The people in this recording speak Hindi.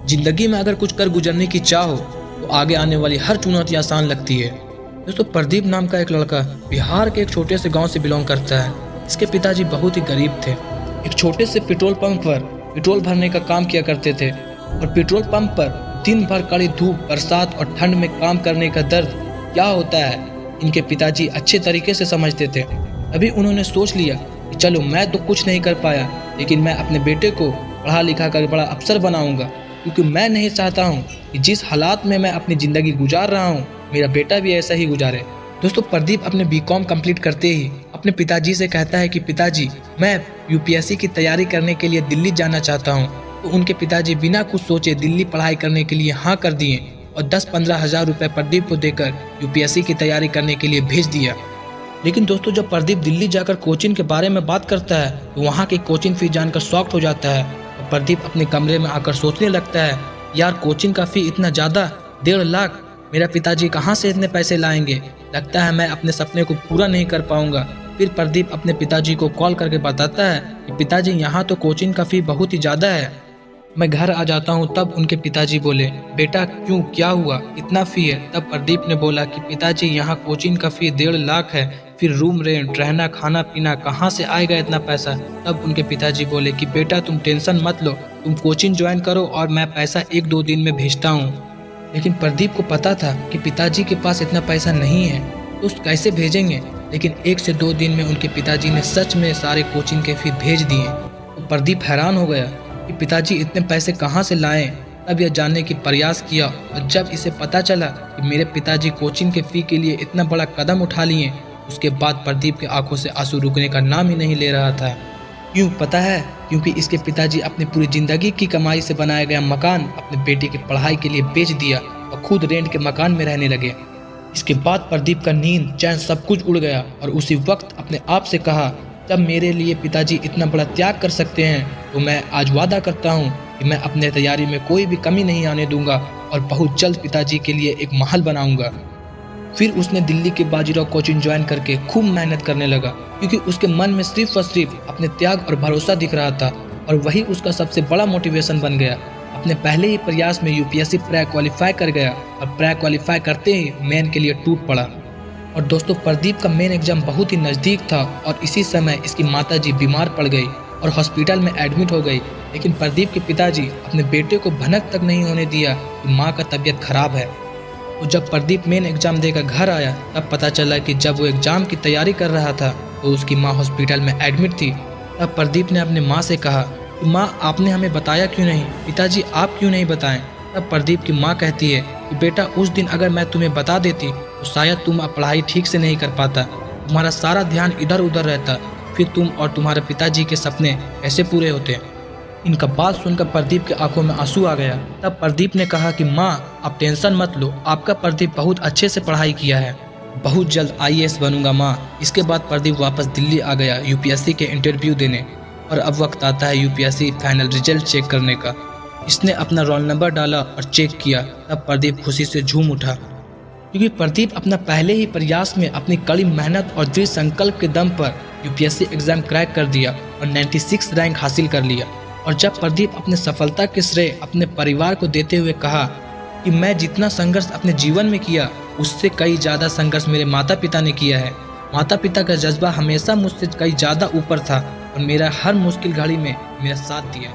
जिंदगी में अगर कुछ कर गुजरने की चाह हो तो आगे आने वाली हर चुनौती आसान लगती है। दोस्तों, प्रदीप नाम का एक लड़का बिहार के एक छोटे से गांव से बिलोंग करता है। इसके पिताजी बहुत ही गरीब थे। एक छोटे से पेट्रोल पंप पर पेट्रोल भरने का काम किया करते थे और पेट्रोल पंप पर दिन भर कड़ी धूप, बरसात और ठंड में काम करने का दर्द क्या होता है इनके पिताजी अच्छे तरीके से समझते थे। अभी उन्होंने सोच लिया कि चलो, मैं तो कुछ नहीं कर पाया, लेकिन मैं अपने बेटे को पढ़ा लिखा कर बड़ा अफसर बनाऊंगा, क्योंकि मैं नहीं चाहता हूं कि जिस हालात में मैं अपनी ज़िंदगी गुजार रहा हूं मेरा बेटा भी ऐसा ही गुजारे। दोस्तों, प्रदीप अपने बीकॉम कंप्लीट करते ही अपने पिताजी से कहता है कि पिताजी, मैं यूपीएससी की तैयारी करने के लिए दिल्ली जाना चाहता हूं। तो उनके पिताजी बिना कुछ सोचे दिल्ली पढ़ाई करने के लिए हाँ कर दिए और 10-15 हज़ार रुपये प्रदीप को देकर यूपीएससी की तैयारी करने के लिए भेज दिया। लेकिन दोस्तों, जब प्रदीप दिल्ली जाकर कोचिंग के बारे में बात करता है तो वहाँ की कोचिंग फीस जानकर शॉक्ड हो जाता है और प्रदीप अपने कमरे में आकर सोचने लगता है, यार कोचिंग का फी इतना ज़्यादा, 1.5 लाख, मेरा पिताजी कहाँ से इतने पैसे लाएंगे? लगता है मैं अपने सपने को पूरा नहीं कर पाऊंगा। फिर प्रदीप अपने पिताजी को कॉल करके बताता है कि पिताजी, यहाँ तो कोचिंग का फी बहुत ही ज़्यादा है, मैं घर आ जाता हूँ। तब उनके पिताजी बोले, बेटा क्यों, क्या हुआ, इतना फ़ी है? तब प्रदीप ने बोला कि पिताजी, यहाँ कोचिंग का फ़ी 1.5 लाख है, फिर रूम रेंट, रहना, खाना पीना, कहाँ से आएगा इतना पैसा? तब उनके पिताजी बोले कि बेटा तुम टेंशन मत लो, तुम कोचिंग ज्वाइन करो और मैं पैसा 1-2 दिन में भेजता हूँ। लेकिन प्रदीप को पता था कि पिताजी के पास इतना पैसा नहीं है तो उस कैसे भेजेंगे। लेकिन 1 से 2 दिन में उनके पिताजी ने सच में सारे कोचिंग के फी भेज दिए। तो प्रदीप हैरान हो गया कि पिताजी इतने पैसे कहाँ से लाएं। तब यह जानने की प्रयास किया और जब इसे पता चला कि मेरे पिताजी कोचिंग के फ़ी के लिए इतना बड़ा कदम उठा लिए, उसके बाद प्रदीप के आंखों से आंसू रुकने का नाम ही नहीं ले रहा था। क्यों पता है? क्योंकि इसके पिताजी अपनी पूरी ज़िंदगी की कमाई से बनाया गया मकान अपने बेटे की पढ़ाई के लिए बेच दिया और खुद रेंट के मकान में रहने लगे। इसके बाद प्रदीप का नींद, चैन सब कुछ उड़ गया और उसी वक्त अपने आप से कहा, जब मेरे लिए पिताजी इतना बड़ा त्याग कर सकते हैं तो मैं आज वादा करता हूँ कि मैं अपने तैयारी में कोई भी कमी नहीं आने दूंगा और बहुत जल्द पिताजी के लिए एक महल बनाऊंगा। फिर उसने दिल्ली के बाजीराव कोचिंग ज्वाइन करके खूब मेहनत करने लगा, क्योंकि उसके मन में सिर्फ और सिर्फ अपने त्याग और भरोसा दिख रहा था और वही उसका सबसे बड़ा मोटिवेशन बन गया। अपने पहले ही प्रयास में यूपीएससी प्री क्वालिफाई कर गया और प्री क्वालिफाई करते ही मेन के लिए टूट पड़ा। और दोस्तों, प्रदीप का मेन एग्जाम बहुत ही नज़दीक था और इसी समय इसकी माताजी बीमार पड़ गई और हॉस्पिटल में एडमिट हो गई। लेकिन प्रदीप के पिताजी अपने बेटे को भनक तक नहीं होने दिया कि माँ का तबीयत खराब है। तो जब प्रदीप मेन एग्जाम देकर घर आया तब पता चला कि जब वो एग्जाम की तैयारी कर रहा था तो उसकी माँ हॉस्पिटल में एडमिट थी। तब प्रदीप ने अपने माँ से कहा कि माँ, आपने हमें बताया क्यों नहीं? पिताजी, आप क्यों नहीं बताएं? तब प्रदीप की माँ कहती है कि बेटा, उस दिन अगर मैं तुम्हें बता देती तो शायद तुम अब पढ़ाई ठीक से नहीं कर पाता, तुम्हारा सारा ध्यान इधर उधर रहता, फिर तुम और तुम्हारे पिताजी के सपने कैसे पूरे होते। इनका बात सुनकर प्रदीप के आंखों में आंसू आ गया। तब प्रदीप ने कहा कि माँ, आप टेंशन मत लो, आपका प्रदीप बहुत अच्छे से पढ़ाई किया है, बहुत जल्द IAS बनूंगा माँ। इसके बाद प्रदीप वापस दिल्ली आ गया यूपीएससी के इंटरव्यू देने और अब वक्त आता है यूपीएससी फाइनल रिजल्ट चेक करने का। इसने अपना रोल नंबर डाला और चेक किया। तब प्रदीप खुशी से झूम उठा, क्योंकि प्रदीप अपना पहले ही प्रयास में अपनी कड़ी मेहनत और दृढ़ संकल्प के दम पर यूपीएससी एग्जाम क्रैक कर दिया और 96 रैंक हासिल कर लिया। और जब प्रदीप अपने सफलता के श्रेय अपने परिवार को देते हुए कहा कि मैं जितना संघर्ष अपने जीवन में किया उससे कई ज़्यादा संघर्ष मेरे माता पिता ने किया है। माता पिता का जज्बा हमेशा मुझसे कई ज़्यादा ऊपर था और मेरा हर मुश्किल घड़ी में मेरा साथ दिया।